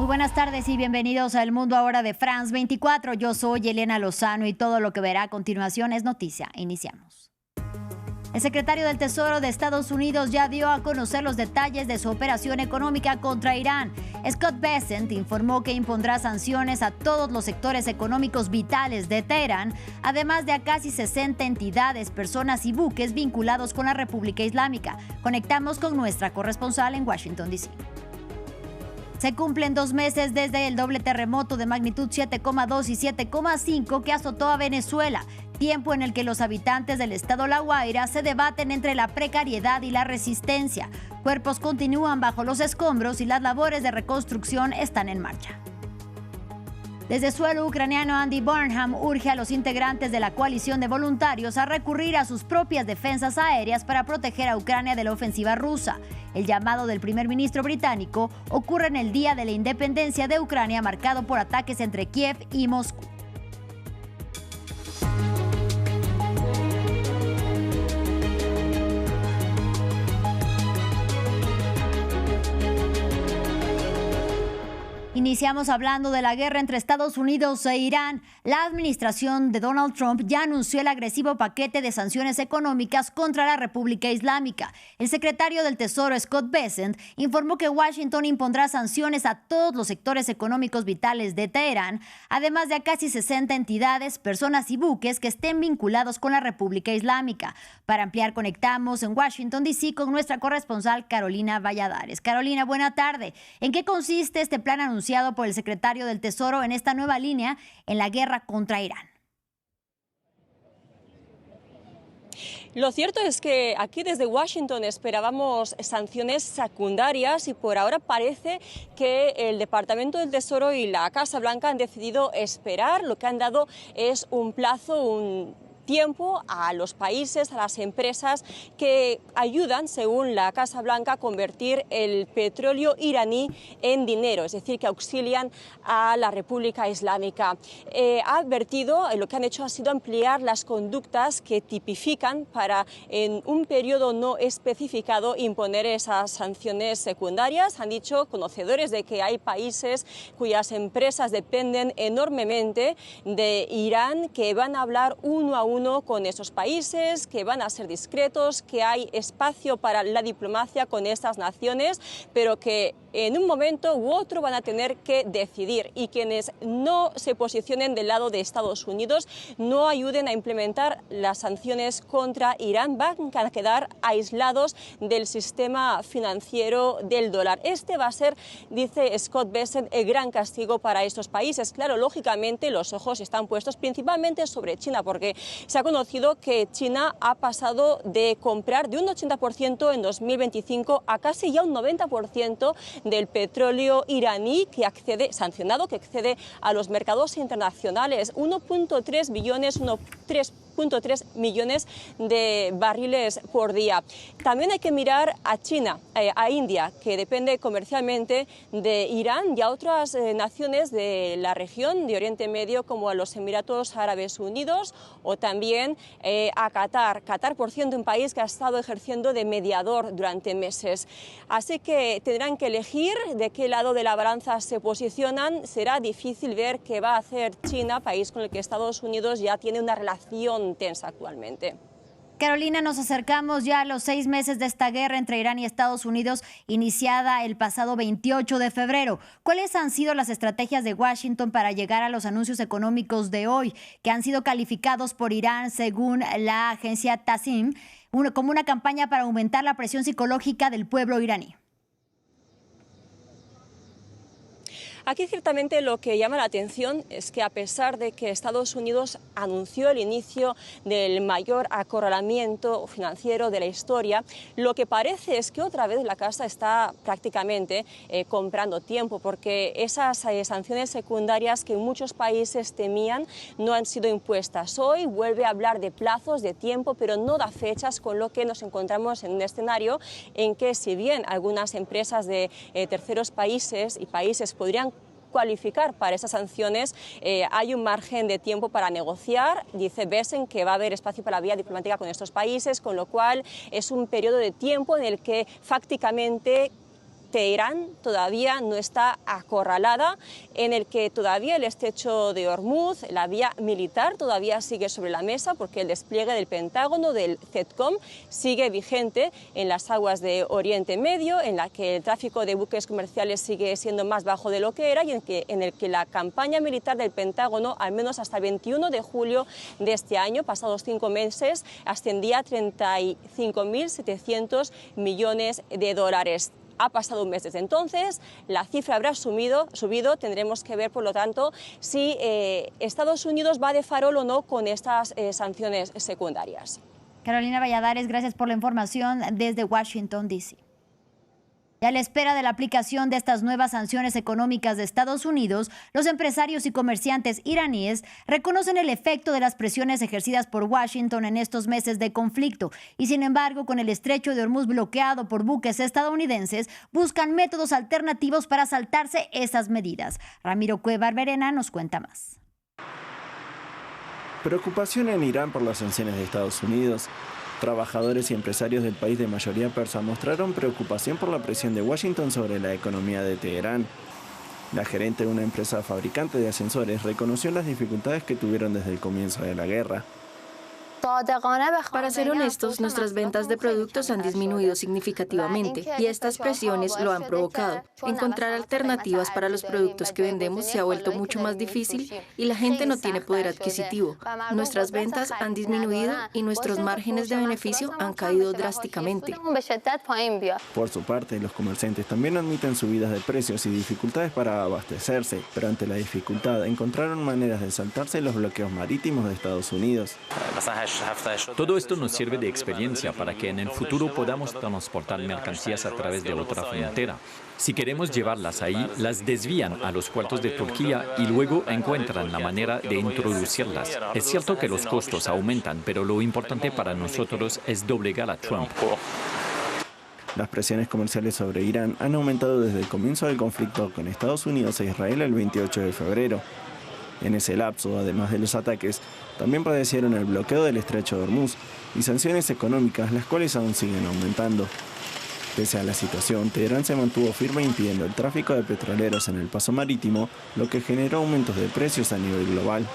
Muy buenas tardes y bienvenidos a El Mundo Ahora de France 24. Yo soy Elena Lozano y todo lo que verá a continuación es noticia. Iniciamos. El secretario del Tesoro de Estados Unidos ya dio a conocer los detalles de su operación económica contra Irán. Scott Bessent informó que impondrá sanciones a todos los sectores económicos vitales de Teherán, además de a casi 60 entidades, personas y buques vinculados con la República Islámica. Conectamos con nuestra corresponsal en Washington, D.C. Se cumplen 2 meses desde el doble terremoto de magnitud 7,2 y 7,5 que azotó a Venezuela, tiempo en el que los habitantes del estado La Guaira se debaten entre la precariedad y la resistencia. Cuerpos continúan bajo los escombros y las labores de reconstrucción están en marcha. Desde suelo ucraniano, Andy Burnham urge a los integrantes de la coalición de voluntarios a recurrir a sus propias defensas aéreas para proteger a Ucrania de la ofensiva rusa. El llamado del primer ministro británico ocurre en el día de la independencia de Ucrania, marcado por ataques entre Kiev y Moscú. Iniciamos hablando de la guerra entre Estados Unidos e Irán. La administración de Donald Trump ya anunció el agresivo paquete de sanciones económicas contra la República Islámica. El secretario del Tesoro, Scott Bessent, informó que Washington impondrá sanciones a todos los sectores económicos vitales de Teherán, además de a casi 60 entidades, personas y buques que estén vinculados con la República Islámica. Para ampliar, conectamos en Washington, D.C. con nuestra corresponsal Carolina Valladares. Carolina, buena tarde. ¿En qué consiste este plan anunciado por el secretario del Tesoro en esta nueva línea en la guerra contra Irán? Lo cierto es que aquí desde Washington esperábamos sanciones secundarias y por ahora parece que el Departamento del Tesoro y la Casa Blanca han decidido esperar. Lo que han dado es un plazo, un tiempo a los países, a las empresas que ayudan, según la Casa Blanca, a convertir el petróleo iraní en dinero, es decir, que auxilian a la República Islámica. Ha advertido, lo que han hecho ha sido ampliar las conductas que tipifican para, en un periodo no especificado, imponer esas sanciones secundarias. Han dicho, conocedores de que hay países cuyas empresas dependen enormemente de Irán, que van a hablar uno a uno con esos países, que van a ser discretos, que hay espacio para la diplomacia con estas naciones, pero que en un momento u otro van a tener que decidir, y quienes no se posicionen del lado de Estados Unidos, no ayuden a implementar las sanciones contra Irán, van a quedar aislados del sistema financiero del dólar. Este va a ser, dice Scott Bessent, el gran castigo para estos países. Claro, lógicamente los ojos están puestos principalmente sobre China, porque se ha conocido que China ha pasado de comprar de un 80% en 2025 a casi ya un 90% del petróleo iraní que accede, sancionado, que accede a los mercados internacionales. 1.3 billones, 3.3 millones de barriles por día. También hay que mirar a China, a India, que depende comercialmente de Irán, y a otras naciones de la región de Oriente Medio, como a los Emiratos Árabes Unidos, o también a Qatar. Qatar, por cierto, un país que ha estado ejerciendo de mediador durante meses. Así que tendrán que elegir de qué lado de la balanza se posicionan. Será difícil ver qué va a hacer China, país con el que Estados Unidos ya tiene una relación tensa actualmente. Carolina, nos acercamos ya a los 6 meses de esta guerra entre Irán y Estados Unidos, iniciada el pasado 28 de febrero. ¿Cuáles han sido las estrategias de Washington para llegar a los anuncios económicos de hoy, que han sido calificados por Irán, según la agencia Tasnim, como una campaña para aumentar la presión psicológica del pueblo iraní? Aquí ciertamente lo que llama la atención es que, a pesar de que Estados Unidos anunció el inicio del mayor acorralamiento financiero de la historia, lo que parece es que otra vez la casa está prácticamente comprando tiempo, porque esas sanciones secundarias que muchos países temían no han sido impuestas. Hoy vuelve a hablar de plazos, de tiempo, pero no da fechas, con lo que nos encontramos en un escenario en que, si bien algunas empresas de terceros países y países podrían cualificar para esas sanciones, hay un margen de tiempo para negociar. Dice Bessent que va a haber espacio para la vía diplomática con estos países, con lo cual es un periodo de tiempo en el que fácticamente Teherán todavía no está acorralada, en el que todavía el estrecho de Hormuz, la vía militar, todavía sigue sobre la mesa porque el despliegue del Pentágono, del CENTCOM, sigue vigente en las aguas de Oriente Medio, en la que el tráfico de buques comerciales sigue siendo más bajo de lo que era y en el que la campaña militar del Pentágono, al menos hasta el 21 de julio de este año, pasados 5 meses, ascendía a 35.700 millones de dólares. Ha pasado un mes desde entonces, la cifra habrá subido, tendremos que ver, por lo tanto, si Estados Unidos va de farol o no con estas sanciones secundarias. Carolina Valladares, gracias por la información desde Washington, D.C. Y a la espera de la aplicación de estas nuevas sanciones económicas de Estados Unidos, los empresarios y comerciantes iraníes reconocen el efecto de las presiones ejercidas por Washington en estos meses de conflicto y, sin embargo, con el estrecho de Hormuz bloqueado por buques estadounidenses, buscan métodos alternativos para saltarse esas medidas. Ramiro Cueva Verena nos cuenta más. Preocupación en Irán por las sanciones de Estados Unidos. Trabajadores y empresarios del país de mayoría persa mostraron preocupación por la presión de Washington sobre la economía de Teherán. La gerente de una empresa fabricante de ascensores reconoció las dificultades que tuvieron desde el comienzo de la guerra. Para ser honestos, nuestras ventas de productos han disminuido significativamente y estas presiones lo han provocado. Encontrar alternativas para los productos que vendemos se ha vuelto mucho más difícil y la gente no tiene poder adquisitivo. Nuestras ventas han disminuido y nuestros márgenes de beneficio han caído drásticamente. Por su parte, los comerciantes también admiten subidas de precios y dificultades para abastecerse, pero ante la dificultad encontraron maneras de saltarse los bloqueos marítimos de Estados Unidos. Todo esto nos sirve de experiencia para que en el futuro podamos transportar mercancías a través de otra frontera. Si queremos llevarlas ahí, las desvían a los puertos de Turquía y luego encuentran la manera de introducirlas. Es cierto que los costos aumentan, pero lo importante para nosotros es doblegar a Trump. Las presiones comerciales sobre Irán han aumentado desde el comienzo del conflicto con Estados Unidos e Israel el 28 de febrero. En ese lapso, además de los ataques, también padecieron el bloqueo del estrecho de Hormuz y sanciones económicas, las cuales aún siguen aumentando. Pese a la situación, Teherán se mantuvo firme impidiendo el tráfico de petroleros en el paso marítimo, lo que generó aumentos de precios a nivel global.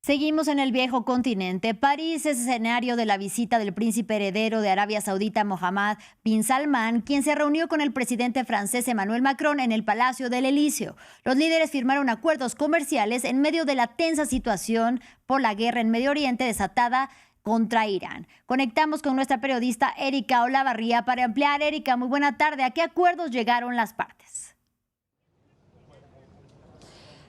Seguimos en el viejo continente. París es escenario de la visita del príncipe heredero de Arabia Saudita, Mohammed bin Salman, quien se reunió con el presidente francés Emmanuel Macron en el Palacio del Elíseo. Los líderes firmaron acuerdos comerciales en medio de la tensa situación por la guerra en Medio Oriente desatada contra Irán. Conectamos con nuestra periodista Erika Olavarría para ampliar. Erika, muy buena tarde. ¿A qué acuerdos llegaron las partes?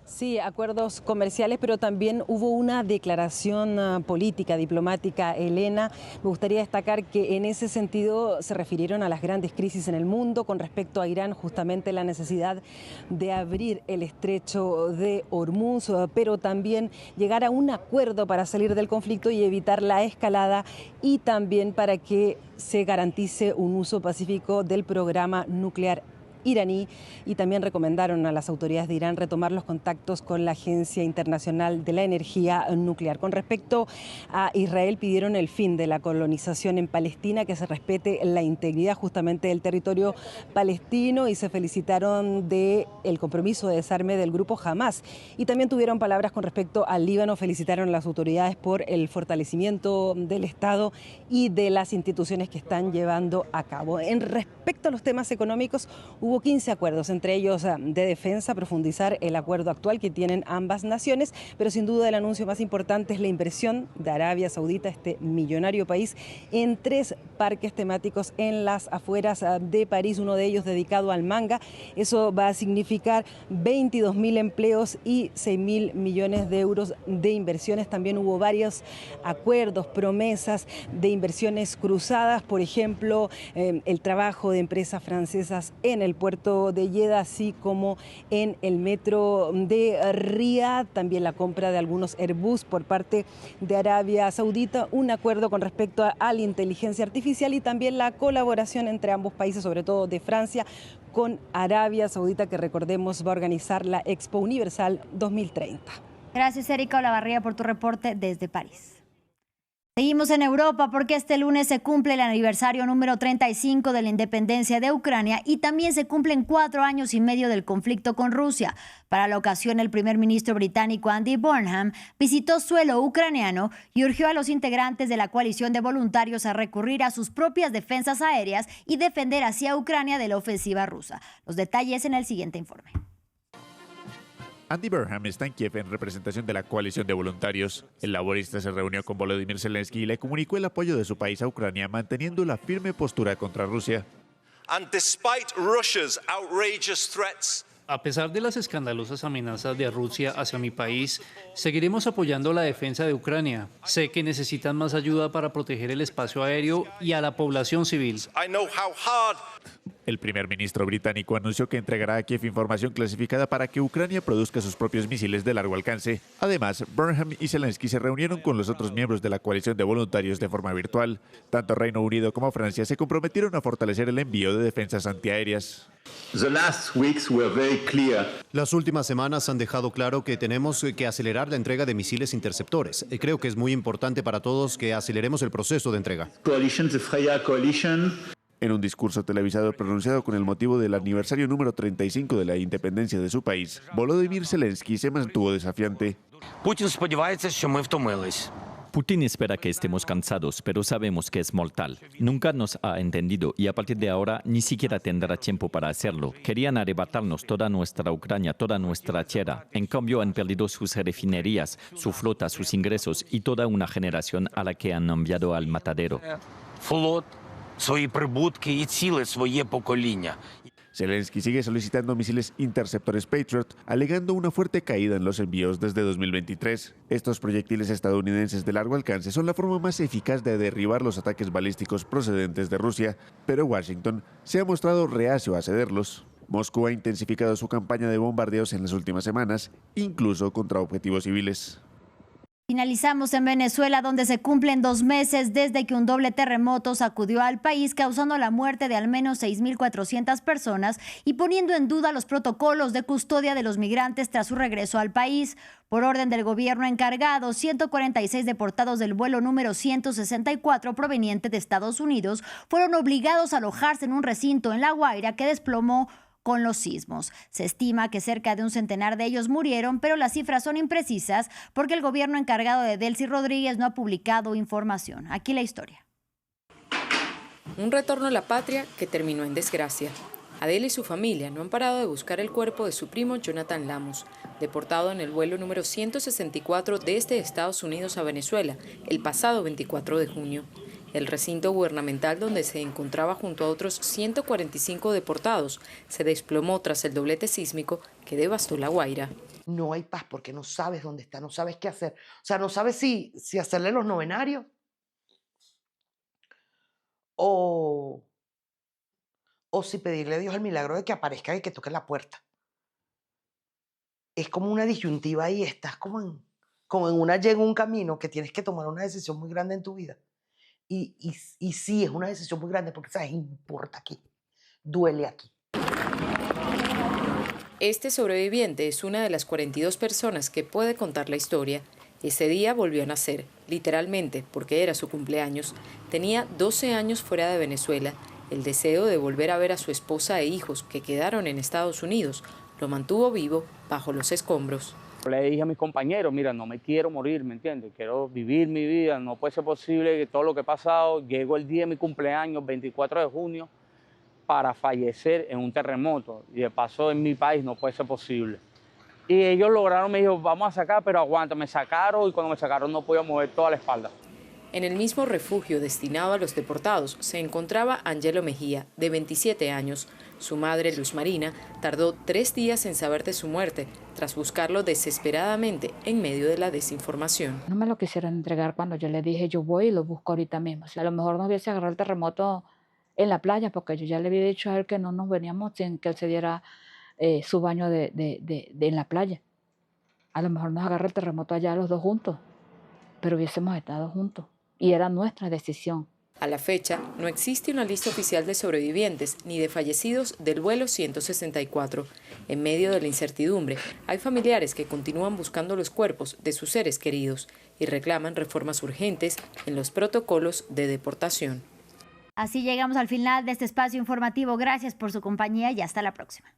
Sí, acuerdos comerciales, pero también hubo una declaración política, diplomática. Elena, me gustaría destacar que en ese sentido se refirieron a las grandes crisis en el mundo con respecto a Irán, justamente la necesidad de abrir el estrecho de Hormuz, pero también llegar a un acuerdo para salir del conflicto y evitar la escalada y también para que se garantice un uso pacífico del programa nuclear iraní, y también recomendaron a las autoridades de Irán retomar los contactos con la Agencia Internacional de la Energía Nuclear. Con respecto a Israel, pidieron el fin de la colonización en Palestina, que se respete la integridad justamente del territorio palestino, y se felicitaron del compromiso de desarme del grupo Hamás. Y también tuvieron palabras con respecto al Líbano, felicitaron a las autoridades por el fortalecimiento del Estado y de las instituciones que están llevando a cabo. En respecto a los temas económicos, hubo 15 acuerdos, entre ellos de defensa, profundizar el acuerdo actual que tienen ambas naciones, pero sin duda el anuncio más importante es la inversión de Arabia Saudita, este millonario país, en 3 parques temáticos en las afueras de París, uno de ellos dedicado al manga. Eso va a significar 22.000 empleos y 6.000 millones de euros de inversiones. También hubo varios acuerdos, promesas de inversiones cruzadas, por ejemplo, el trabajo de empresas francesas en el puerto de Jeddah, así como en el metro de Riad, también la compra de algunos Airbus por parte de Arabia Saudita, un acuerdo con respecto a la inteligencia artificial y también la colaboración entre ambos países, sobre todo de Francia, con Arabia Saudita, que recordemos va a organizar la Expo Universal 2030. Gracias, Erika Olavarría, por tu reporte desde París. Seguimos en Europa porque este lunes se cumple el aniversario número 35 de la independencia de Ucrania y también se cumplen 4 años y medio del conflicto con Rusia. Para la ocasión, el primer ministro británico Andy Burnham visitó suelo ucraniano y urgió a los integrantes de la coalición de voluntarios a recurrir a sus propias defensas aéreas y defender así a Ucrania de la ofensiva rusa. Los detalles en el siguiente informe. Andy Burnham está en Kiev en representación de la coalición de voluntarios. El laborista se reunió con Volodymyr Zelensky y le comunicó el apoyo de su país a Ucrania, manteniendo la firme postura contra Rusia. A pesar de las escandalosas amenazas de Rusia hacia mi país, seguiremos apoyando la defensa de Ucrania. Sé que necesitan más ayuda para proteger el espacio aéreo y a la población civil. El primer ministro británico anunció que entregará a Kiev información clasificada para que Ucrania produzca sus propios misiles de largo alcance. Además, Burnham y Zelensky se reunieron con los otros miembros de la coalición de voluntarios de forma virtual. Tanto Reino Unido como Francia se comprometieron a fortalecer el envío de defensas antiaéreas. Las últimas semanas han dejado claro que tenemos que acelerar la entrega de misiles interceptores. Creo que es muy importante para todos que aceleremos el proceso de entrega. En un discurso televisado pronunciado con el motivo del aniversario número 35 de la independencia de su país, Volodymyr Zelensky se mantuvo desafiante. Putin espera que estemos cansados, pero sabemos que es mortal. Nunca nos ha entendido y a partir de ahora ni siquiera tendrá tiempo para hacerlo. Querían arrebatarnos toda nuestra Ucrania, toda nuestra tierra. En cambio han perdido sus refinerías, su flota, sus ingresos y toda una generación a la que han enviado al matadero. Zelensky sigue solicitando misiles interceptores Patriot, alegando una fuerte caída en los envíos desde 2023. Estos proyectiles estadounidenses de largo alcance son la forma más eficaz de derribar los ataques balísticos procedentes de Rusia, pero Washington se ha mostrado reacio a cederlos. Moscú ha intensificado su campaña de bombardeos en las últimas semanas, incluso contra objetivos civiles. Finalizamos en Venezuela, donde se cumplen 2 meses desde que un doble terremoto sacudió al país, causando la muerte de al menos 6.400 personas y poniendo en duda los protocolos de custodia de los migrantes tras su regreso al país. Por orden del gobierno encargado, 146 deportados del vuelo número 164 proveniente de Estados Unidos fueron obligados a alojarse en un recinto en La Guaira que desplomó con los sismos. Se estima que cerca de un centenar de ellos murieron, pero las cifras son imprecisas porque el gobierno encargado de Delcy Rodríguez no ha publicado información. Aquí la historia. Un retorno a la patria que terminó en desgracia. Adela y su familia no han parado de buscar el cuerpo de su primo Jonathan Lamus, deportado en el vuelo número 164 desde Estados Unidos a Venezuela el pasado 24 de junio. El recinto gubernamental donde se encontraba junto a otros 145 deportados se desplomó tras el doblete sísmico que devastó La Guaira. No hay paz porque no sabes dónde está, no sabes qué hacer. O sea, no sabes si hacerle los novenarios o si pedirle a Dios el milagro de que aparezca y que toque la puerta. Es como una disyuntiva ahí, estás como en una llega un camino que tienes que tomar una decisión muy grande en tu vida. Y sí, es una decisión muy grande porque, ¿sabes? Importa aquí, duele aquí. Este sobreviviente es una de las 42 personas que puede contar la historia. Ese día volvió a nacer, literalmente, porque era su cumpleaños. Tenía 12 años fuera de Venezuela. El deseo de volver a ver a su esposa e hijos que quedaron en Estados Unidos lo mantuvo vivo bajo los escombros. Le dije a mis compañeros, mira, no me quiero morir, ¿me entiendes? Quiero vivir mi vida, no puede ser posible que todo lo que he pasado, llegó el día de mi cumpleaños, 24 de junio, para fallecer en un terremoto. Y de paso en mi país no puede ser posible. Y ellos lograron, me dijo, vamos a sacar, pero aguanta. Me sacaron y cuando me sacaron no podía mover toda la espalda. En el mismo refugio destinado a los deportados se encontraba Angelo Mejía, de 27 años. Su madre, Luz Marina, tardó 3 días en saber de su muerte, tras buscarlo desesperadamente en medio de la desinformación. No me lo quisieron entregar cuando yo le dije, yo voy y lo busco ahorita mismo. A lo mejor nos hubiese agarrado el terremoto en la playa, porque yo ya le había dicho a él que no nos veníamos sin que él se diera su baño en la playa. A lo mejor nos agarra el terremoto allá los dos juntos, pero hubiésemos estado juntos. Y era nuestra decisión A la fecha, no existe una lista oficial de sobrevivientes ni de fallecidos del vuelo 164. En medio de la incertidumbre, hay familiares que continúan buscando los cuerpos de sus seres queridos y reclaman reformas urgentes en los protocolos de deportación. Así llegamos al final de este espacio informativo. Gracias por su compañía y hasta la próxima.